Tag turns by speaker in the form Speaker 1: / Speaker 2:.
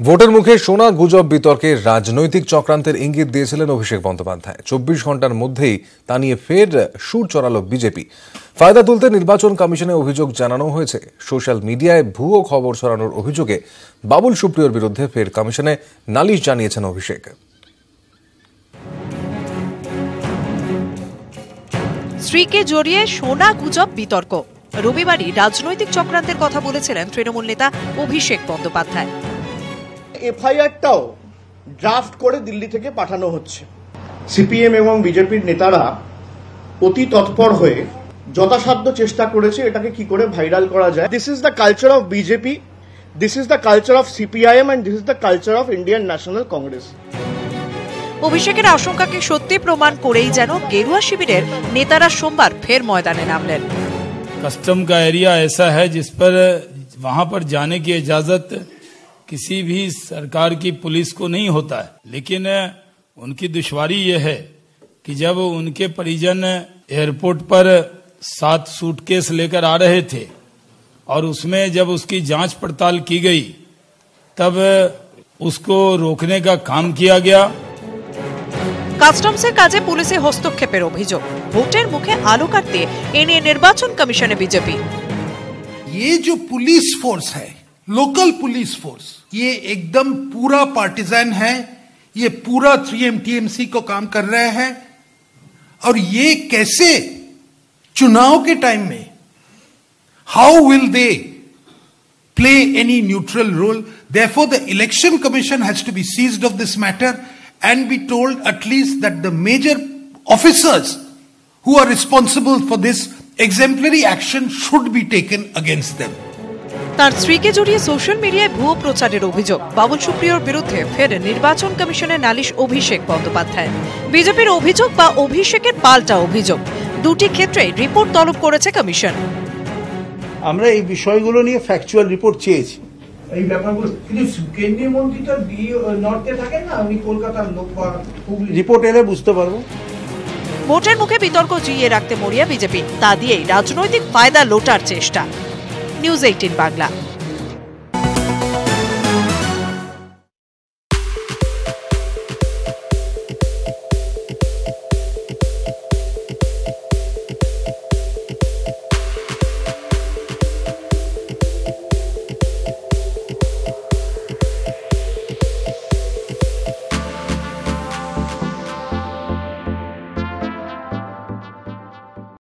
Speaker 1: ভোটের মুখে সোনা গুজব বিতর্কে রাজনৈতিক চক্রান্তের ইঙ্গিত দিয়েছিলেন অভিষেক বন্দ্যোপাধ্যায়। 24 ঘন্টার মধ্যেই তা নিয়ে ফের সুর চড়াল বিজেপি। ফায়দা তুলতে নির্বাচন কমিশনে অভিযোগ জানানো হয়েছে। সোশ্যাল মিডিয়ায় ভুয়ো খবর ছড়ানোর অভিযোগে বাবুল সুপ্রিয়র বিরুদ্ধে ফের কমিশনে নালিশ জানিয়েছেন অভিষেক।
Speaker 2: স্ত্রীকে জড়িয়ে সোনা গুজব বিতর্ক। রবিবারই রাজনৈতিক চক্রান্তের কথা বলেছিলেন তৃণমূল নেতা অভিষেক বন্দ্যোপাধ্যায়।
Speaker 3: এফআইআরটাও ড্রাফট করে দিল্লি থেকে পাঠানো হচ্ছে। সিপিএম এবং বিজেপির নেতারা অতি তৎপর হয়ে যথাসাধ্য চেষ্টা করেছে এটাকে কি করে ভাইরাল করা যায়। This is the culture of BJP, this is the culture of CPIM and this is the culture of Indian national Congress.
Speaker 2: অভিষেকের আশঙ্কাকে সত্যি প্রমাণ করেই যেন গেরুয়া শিবিরের নেতারা সোমবার ফের ময়দানে নামলেন।
Speaker 4: कस्टम का एरिया ऐसा है जिस पर वहां पर जाने की इजाजत किसी भी सरकार की पुलिस को नहीं होता है, लेकिन उनकी दुश्वारी ये है कि जब उनके परिजन एयरपोर्ट पर 7 सूटकेस लेकर आ रहे थे और उसमें जब उसकी जांच पड़ताल की गई तब उसको रोकने का काम किया गया।
Speaker 2: কাস্টমসের কাজে পুলিশের হস্তক্ষেপের অভিযোগ। ভোটের মুখে আলো কাটতে এ নিয়ে নির্বাচন কমিশনে বিজেপি।
Speaker 5: ये जो पुलिस फोर्स है, लोकल पुलिस फोर्स, ये एकदम पूरा पार्टिजन है। ये पूरा 3M TMC को काम कर रहे हैं और ये कैसे चुनाव के टाइम में how will they play any neutral role? Therefore the election commission has to be seized of this matter and be told at least that the major officers who are responsible for this exemplary action should be taken against them.
Speaker 2: তার স্ত্রীকে জড়িয়ে social মিডিয়ায় ভুয়ো প্রচারের অভিযোগ। বাবুল সুপ্রিয়র বিরুদ্ধে ফের নির্বাচন কমিশনে নালিশ অভিষেক বন্দ্যোপাধ্যায়। বিজেপির অভিযোগ বা অভিষেকের পাল্টা অভিযোগ, দুটি ক্ষেত্রে রিপোর্ট তলব করেছে কমিশন।
Speaker 6: আমরা এই বিষয়গুলো নিয়ে ফ্যাকচুয়াল রিপোর্ট চেয়েছি।
Speaker 7: এই ব্যাপারগুলো কিন্তু কেন্দ্রীয় মন্ত্রী তো নর্থে থাকেন না, উনি কলকাতার লোক।
Speaker 6: রিপোর্ট এলে বুঝতে পারবো।
Speaker 2: ভোটের মুখে বিতর্ক জিইয়ে রাখতে মরিয়া বিজেপি, তা দিয়েই রাজনৈতিক ফায়দা লোটার চেষ্টা। নিউজ 18 বাংলা।